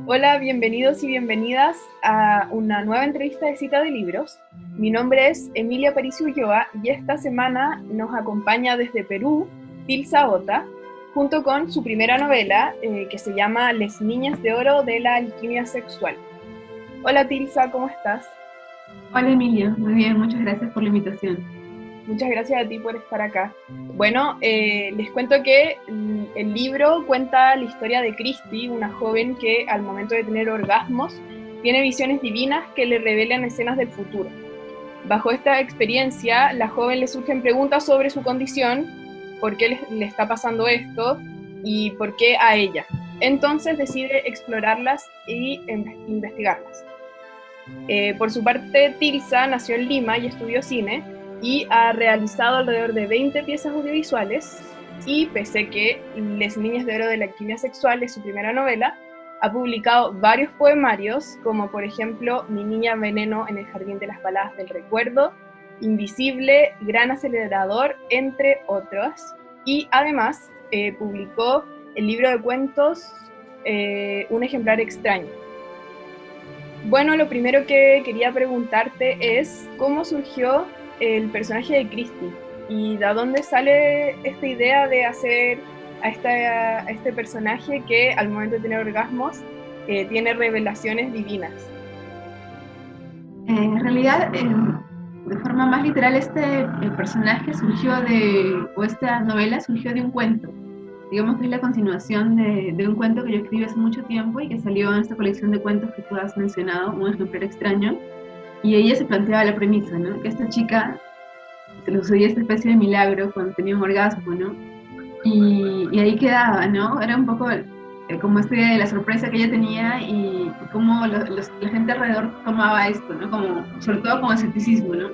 Hola, bienvenidos y bienvenidas a una nueva entrevista de Cita de Libros. Mi nombre es Emilia Aparicio Ulloa y esta semana nos acompaña desde Perú Tilsa Ota, junto con su primera novela que se llama Les Niñas de Oro de la Alquimia Sexual. Hola Tilsa, ¿cómo estás? Hola Emilia, muy bien, muchas gracias por la invitación. Muchas gracias a ti por estar acá. Bueno, les cuento que el libro cuenta la historia de Christy, una joven que al momento de tener orgasmos tiene visiones divinas que le revelan escenas del futuro. Bajo esta experiencia, la joven le surgen preguntas sobre su condición, por qué le está pasando esto y por qué a ella. Entonces decide explorarlas y investigarlas. Por su parte, Tilsa nació en Lima y estudió cine y ha realizado alrededor de 20 piezas audiovisuales y pese a que Les Niñas de Oro de la Alquimia Sexual es su primera novela, ha publicado varios poemarios, como por ejemplo Mi Niña Veneno en el Jardín de las Baladas del Recuerdo, Invisible, Gran Acelerador, entre otros. Y además publicó el libro de cuentos Un ejemplar extraño. Bueno, lo primero que quería preguntarte es cómo surgió el personaje de Christie y de dónde sale esta idea de hacer a este personaje que al momento de tener orgasmos tiene revelaciones divinas. En realidad, de forma más literal, el personaje o esta novela surgió de un cuento. Digamos que es la continuación de un cuento que yo escribí hace mucho tiempo y que salió en esta colección de cuentos que tú has mencionado, Un ejemplar extraño. Y ella se planteaba la premisa, ¿no? Que esta chica se le sucedía esta especie de milagro cuando tenía un orgasmo, ¿no? Y ahí quedaba, ¿no? Era un poco como esta idea de la sorpresa que ella tenía y cómo la gente alrededor tomaba esto, ¿no? Como, sobre todo con escepticismo, ¿no?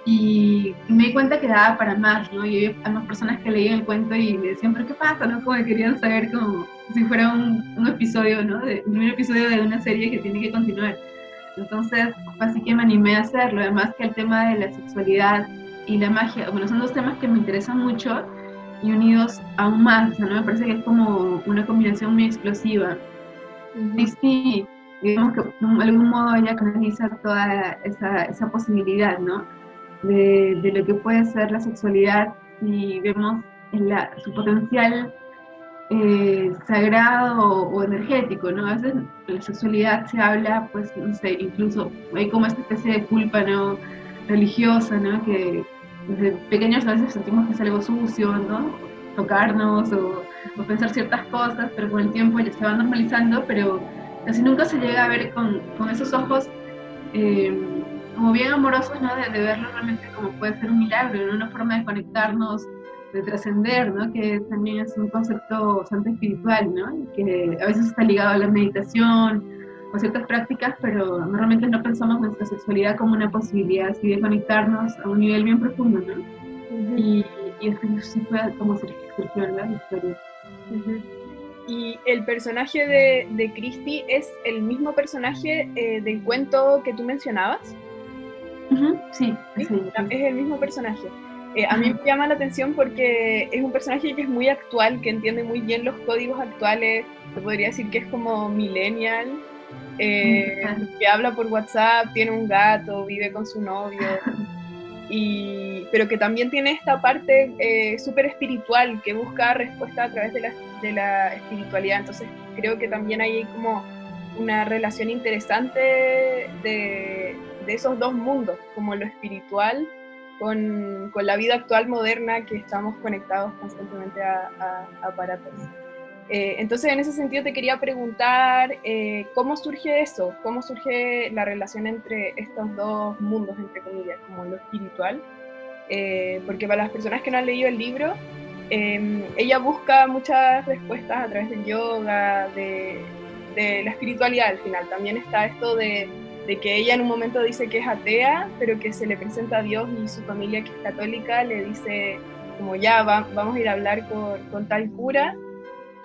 Y me di cuenta que daba para más, ¿no? Y había más personas que leían el cuento y me decían, ¿pero qué pasa, no? Como que querían saber como si fuera un episodio, ¿no? Un primer episodio de una serie que tiene que continuar. Entonces, así que me animé a hacerlo. Además que el tema de la sexualidad y la magia, bueno, son dos temas que me interesan mucho y unidos aún más, o sea, ¿no? Me parece que es como una combinación muy explosiva. Sí, Ujú. sí, digamos que de algún modo ella canaliza toda esa posibilidad, ¿no? De lo que puede ser la sexualidad y vemos su potencial sagrado o energético, ¿no? A veces de la sexualidad se habla, pues, no sé, incluso hay como esta especie de culpa, ¿no? Religiosa, ¿no? Que desde pequeños a veces sentimos que es algo sucio, ¿no? Tocarnos o pensar ciertas cosas, pero con el tiempo ya se va normalizando, pero casi nunca se llega a ver con esos ojos eh, como bien amorosos, ¿no? De verlo realmente como puede ser un milagro, ¿no? Una forma de conectarnos, de trascender, ¿no? Que también es un concepto bastante espiritual, ¿no? Y que a veces está ligado a la meditación o ciertas prácticas, pero normalmente no pensamos nuestra sexualidad como una posibilidad así de conectarnos a un nivel bien profundo, ¿no? Ujú, Y, y es que sí fue como surgió en la historia. ujú. Y el personaje de Christie es el mismo personaje del cuento que tú mencionabas. Sí, ¿Sí? sí, sí. Es el mismo personaje. A mí Ajá. me llama la atención porque es un personaje que es muy actual, que entiende muy bien los códigos actuales, se podría decir que es como millennial, que habla por WhatsApp, tiene un gato, vive con su novio, pero que también tiene esta parte súper espiritual, que busca respuesta a través de la espiritualidad. Entonces creo que también hay como una relación interesante de esos dos mundos, como lo espiritual con la vida actual moderna que estamos conectados constantemente a aparatos. Entonces, en ese sentido, te quería preguntar cómo surge eso, cómo surge la relación entre estos dos mundos, entre comillas, como lo espiritual, porque para las personas que no han leído el libro, ella busca muchas respuestas a través del yoga, de la espiritualidad al final. También está esto de que ella en un momento dice que es atea, pero que se le presenta a Dios y su familia que es católica le dice como ya, vamos a ir a hablar con tal cura,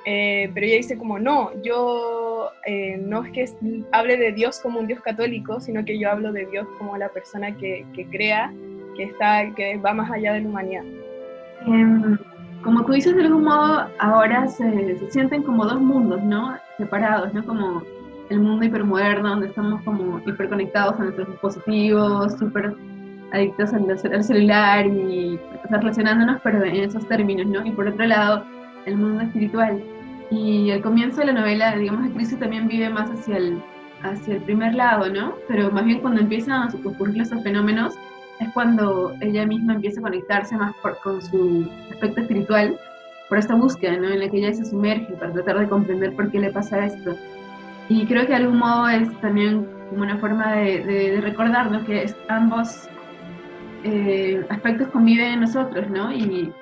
pero ella dice como no, yo no es que hable de Dios como un Dios católico, sino que yo hablo de Dios como la persona que crea, que va más allá de la humanidad. como tú dices, de algún modo ahora se sienten como dos mundos, ¿no? Separados, ¿no? Como el mundo hipermoderno, donde estamos como hiperconectados a nuestros dispositivos, súper adictos al celular y relacionándonos, pero en esos términos, ¿no? Y por otro lado, el mundo espiritual. Y el comienzo de la novela, digamos, de Cristo también vive más hacia el primer lado, ¿no? Pero más bien cuando empiezan a ocurrir esos fenómenos, es cuando ella misma empieza a conectarse más con su aspecto espiritual, por esta búsqueda, ¿no? En la que ella se sumerge para tratar de comprender por qué le pasa esto. Y creo que de algún modo es también como una forma de recordar, ¿no? Que ambos aspectos conviven en nosotros, ¿no? Y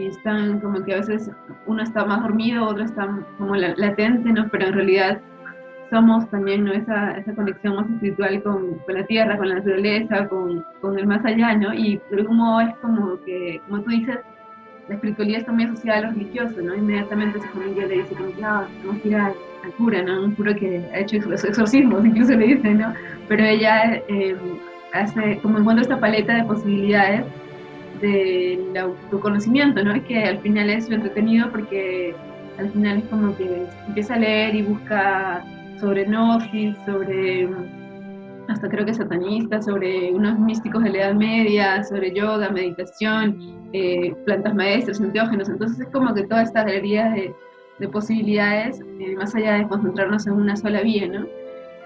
están como que a veces uno está más dormido, otro está como latente, ¿no? Pero en realidad somos también, ¿no? Esa conexión más espiritual con la tierra, con la naturaleza, con el más allá, ¿no? Y de algún modo es como que, como tú dices, la espiritualidad está muy asociada a lo religioso, ¿no? Inmediatamente su familia le dice como que, tenemos que ir al cura, ¿no? Un cura que ha hecho exorcismos, incluso le dicen, ¿no? Pero ella hace, como encuentra esta paleta de posibilidades del autoconocimiento, ¿no? Es que al final es lo entretenido porque al final es como que empieza a leer y busca sobre gnosis, sobre hasta creo que satanista, sobre unos místicos de la Edad Media, sobre yoga, meditación, plantas maestras, enteógenos. Entonces es como que toda esta galería de posibilidades, más allá de concentrarnos en una sola vía, ¿no?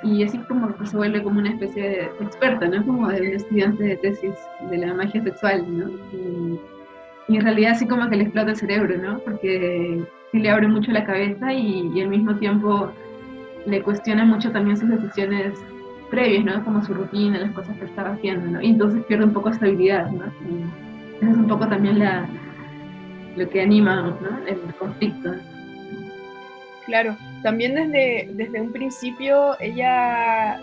Y así como que se vuelve como una especie de experta, ¿no? Como de un estudiante de tesis de la magia sexual, ¿no? Y en realidad así como que le explota el cerebro, ¿no? Porque sí le abre mucho la cabeza y al mismo tiempo le cuestiona mucho también sus decisiones previas, ¿no? Como su rutina, las cosas que estaba haciendo, ¿no? Y entonces pierde un poco de estabilidad, ¿no? Y eso es un poco también lo que anima, ¿no? El conflicto. Claro, también desde un principio ella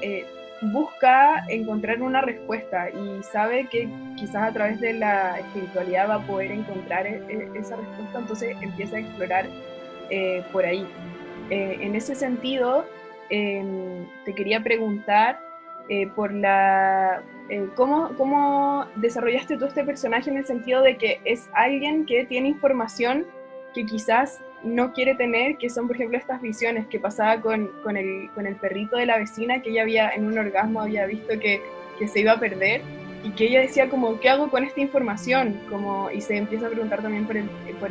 busca encontrar una respuesta y sabe que quizás a través de la espiritualidad va a poder encontrar esa respuesta, entonces empieza a explorar por ahí. En ese sentido, te quería preguntar por cómo desarrollaste tú este personaje en el sentido de que es alguien que tiene información que quizás no quiere tener, que son por ejemplo estas visiones que pasaba con el perrito de la vecina, que ella había en un orgasmo había visto que se iba a perder y que ella decía como, ¿qué hago con esta información? Como, y se empieza a preguntar también por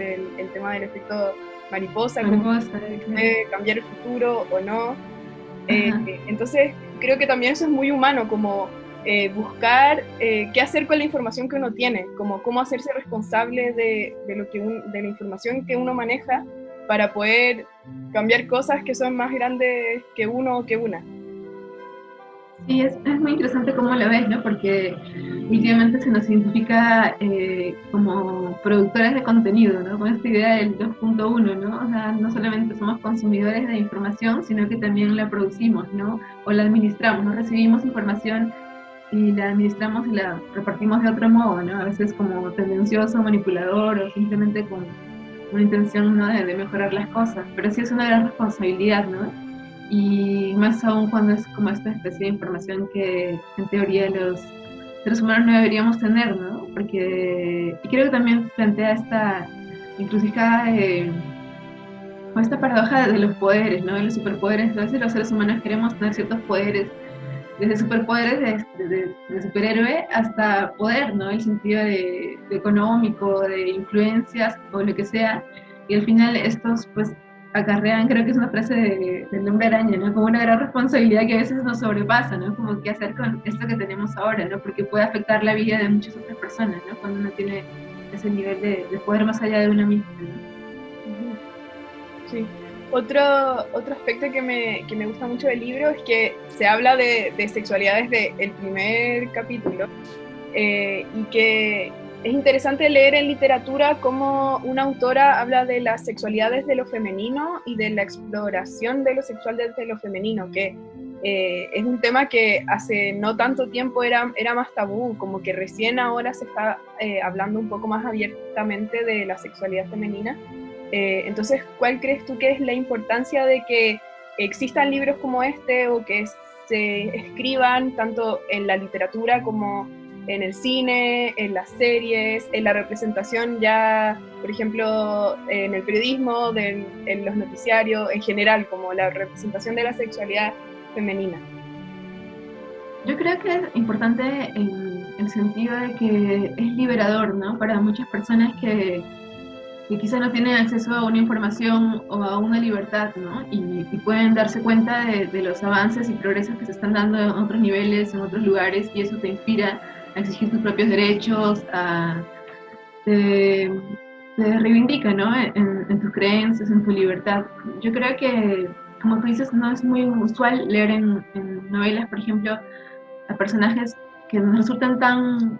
el tema del efecto mariposa, como puede cambiar el futuro o no. Entonces creo que también eso es muy humano, como buscar qué hacer con la información que uno tiene, como cómo hacerse responsable de la información que uno maneja para poder cambiar cosas que son más grandes que uno o que una. Sí, es muy interesante cómo lo ves, ¿no? Porque últimamente se nos identifica como productores de contenido, ¿no? Con esta idea del 2.1, ¿no? O sea, no solamente somos consumidores de información, sino que también la producimos, ¿no? O la administramos, ¿no? Recibimos información y la administramos y la repartimos de otro modo, ¿no? A veces como tendencioso, manipulador o simplemente con una intención, ¿no? de mejorar las cosas, pero sí es una gran responsabilidad, ¿no? Y más aún cuando es como esta especie de información que en teoría los seres humanos no deberíamos tener, ¿no? Porque, y creo que también plantea esta encrucijada o esta paradoja de los poderes, ¿no? De los superpoderes. A veces los seres humanos queremos tener ciertos poderes, desde superpoderes de superhéroe hasta poder, ¿no? El sentido de económico, de influencias o lo que sea. Y al final estos, pues, acarrean, creo que es una frase del hombre araña, ¿no? Como una gran responsabilidad que a veces nos sobrepasa, ¿no? Como qué hacer con esto que tenemos ahora, ¿no? Porque puede afectar la vida de muchas otras personas, ¿no? Cuando uno tiene ese nivel de poder más allá de uno mismo, ¿no? Sí. Otro aspecto que me gusta mucho del libro es que se habla de sexualidad desde el primer capítulo y que es interesante leer en literatura cómo una autora habla de la sexualidad desde lo femenino y de la exploración de lo sexual desde lo femenino, que es un tema que hace no tanto tiempo era más tabú, como que recién ahora se está hablando un poco más abiertamente de la sexualidad femenina. Entonces, ¿cuál crees tú que es la importancia de que existan libros como este o que se escriban tanto en la literatura como en el cine, en las series, en la representación ya, por ejemplo, en el periodismo, en los noticiarios, en general, como la representación de la sexualidad femenina? Yo creo que es importante en el sentido de que es liberador, ¿no? Para muchas personas que quizá no tienen acceso a una información o a una libertad, ¿no? Y pueden darse cuenta de los avances y progresos que se están dando en otros niveles, en otros lugares, y eso te inspira a exigir tus propios derechos, te, te reivindica, ¿no? En tus creencias, en tu libertad. Yo creo que, como tú dices, no es muy usual leer en novelas, por ejemplo, a personajes que nos resultan tan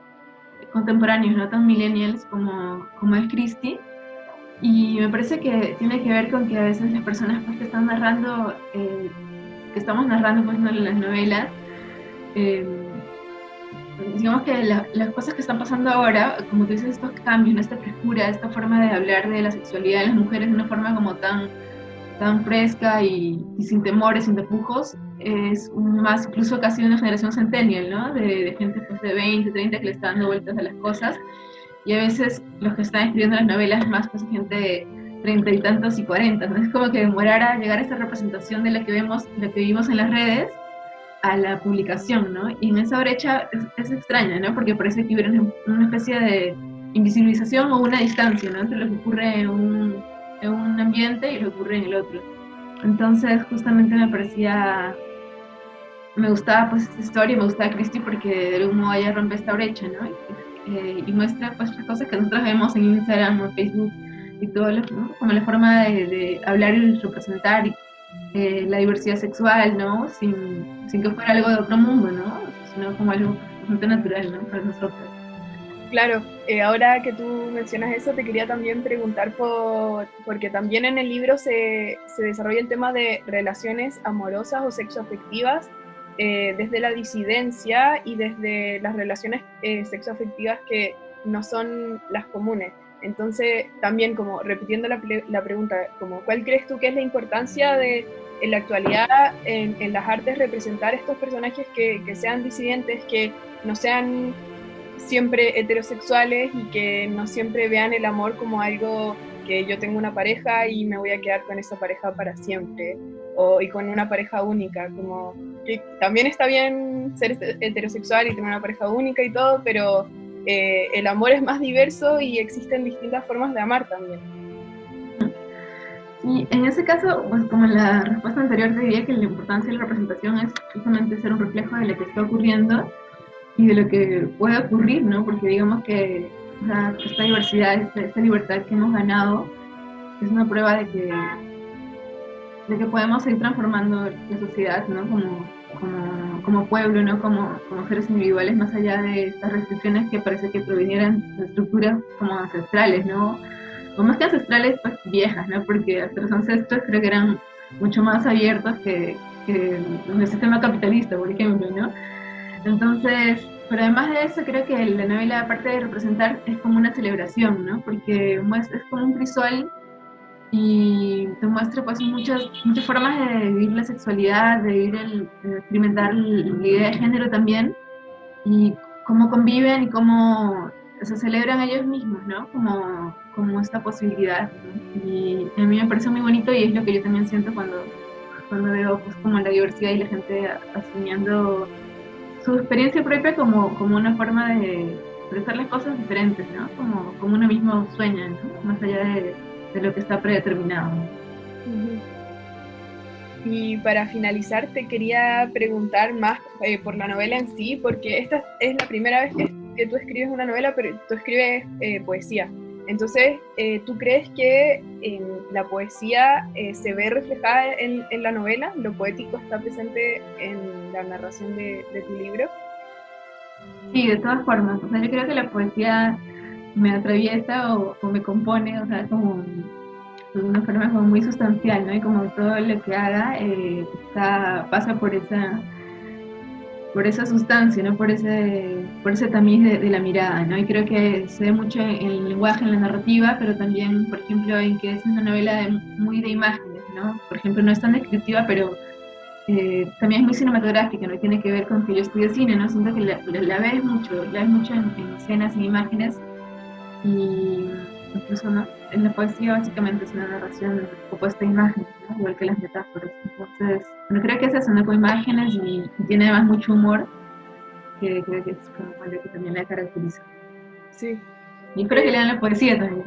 contemporáneos, no tan millennials como es Christie. Y me parece que tiene que ver con que a veces las personas pues, que están narrando, que estamos narrando pues, ¿no? las novelas, eh, digamos que las cosas que están pasando ahora, como tú dices, estos cambios, esta frescura, esta forma de hablar de la sexualidad de las mujeres de una forma como tan fresca y sin temores, sin tapujos, es más incluso casi una generación centennial, ¿no? De gente pues, de 20, 30 que le está dando vueltas a las cosas. Y a veces los que están escribiendo las novelas más pues gente de 30 y tantos y 40, ¿no? Es como que demorara llegar a esta representación de la que vemos, lo que vimos en las redes, a la publicación, ¿no? Y en esa brecha es extraña, ¿no? Porque parece que hubiera una especie de invisibilización o una distancia, ¿no? Entre lo que ocurre en un ambiente y lo que ocurre en el otro. Entonces, justamente me gustaba pues esta historia, me gustaba Christie porque de algún modo ella rompe esta brecha, ¿no? Y muestra pues las cosas que nosotros vemos en Instagram o Facebook y todo, ¿no? Como la forma de hablar y representar la diversidad sexual, ¿no? Sin que fuera algo de otro mundo, ¿no? Sino como algo bastante natural, ¿no? Para nosotros. Claro, ahora que tú mencionas eso, te quería también preguntar porque también en el libro se desarrolla el tema de relaciones amorosas o sexoafectivas desde la disidencia y desde las relaciones sexoafectivas que no son las comunes. Entonces, también como repitiendo la pregunta, como, ¿cuál crees tú que es la importancia de en la actualidad en las artes representar estos personajes que sean disidentes, que no sean siempre heterosexuales y que no siempre vean el amor como algo que yo tengo una pareja y me voy a quedar con esa pareja para siempre, y con una pareja única, como que también está bien ser heterosexual y tener una pareja única y todo, pero el amor es más diverso y existen distintas formas de amar también. Y en ese caso, pues como en la respuesta anterior te diría que la importancia de la representación es justamente ser un reflejo de lo que está ocurriendo y de lo que puede ocurrir, ¿no? Porque digamos que esta diversidad, esta libertad que hemos ganado es una prueba de que podemos seguir transformando la sociedad, ¿no? Como pueblo, ¿no? Como seres individuales, más allá de estas restricciones que parece que provinieran de estructuras como ancestrales, ¿no? O más que ancestrales, pues viejas, ¿no? Porque nuestros ancestros creo que eran mucho más abiertos que el sistema capitalista, por ejemplo, ¿no? Entonces, pero además de eso, creo que la novela, aparte de representar, es como una celebración, ¿no? Porque es como un crisol y te muestra pues muchas formas de vivir la sexualidad, de vivir de experimentar la idea de género también, y cómo conviven y cómo se celebran ellos mismos, ¿no? Como esta posibilidad, ¿no? Y a mí me parece muy bonito y es lo que yo también siento cuando veo pues como la diversidad y la gente asumiendo su experiencia propia como una forma de expresar las cosas diferentes, ¿no? Como uno mismo sueña, ¿no? Más allá de lo que está predeterminado. Y para finalizar, te quería preguntar más por la novela en sí, porque esta es la primera vez que tú escribes una novela, pero tú escribes poesía. Entonces, ¿tú crees que la poesía se ve reflejada en la novela? ¿Lo poético está presente en la narración de tu libro? Sí, de todas formas. O sea, yo creo que la poesía me atraviesa o me compone, o sea, como de una forma como muy sustancial, ¿no? Y como todo lo que haga pasa por esa sustancia, ¿no? Por ese tamiz de la mirada, ¿no? Y creo que se ve mucho en el lenguaje, en la narrativa, pero también, por ejemplo, en que es una novela muy de imágenes, ¿no? Por ejemplo, no es tan descriptiva, pero también es muy cinematográfica, no tiene que ver con que yo estudie cine, ¿no? Siento que la ves mucho en escenas, en imágenes, y incluso, ¿no? En la poesía básicamente es una narración opuesta a imágenes, ¿no? Igual que las metáforas. Entonces, bueno, creo que es eso, ¿no? Con imágenes y tiene además mucho humor, que creo que es como algo que también la caracteriza. Sí. Y espero que lean la poesía también.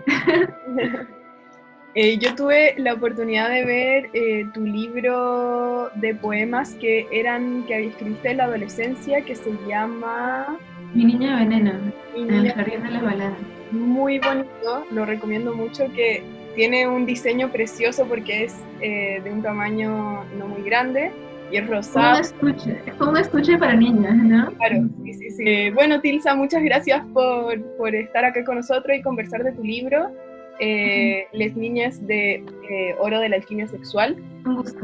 Yo tuve la oportunidad de ver tu libro de poemas que escribiste en la adolescencia, que se llama Mi niña de veneno, Mi en el niña. jardín de las baladas. Muy bonito, lo recomiendo mucho, que tiene un diseño precioso porque es de un tamaño no muy grande y es rosado. Es como un estuche para niñas, ¿no? Claro, sí, sí, sí. Bueno, Tilsa, muchas gracias por estar acá con nosotros y conversar de tu libro, Les niñas de oro de la alquimia sexual. Un gusto.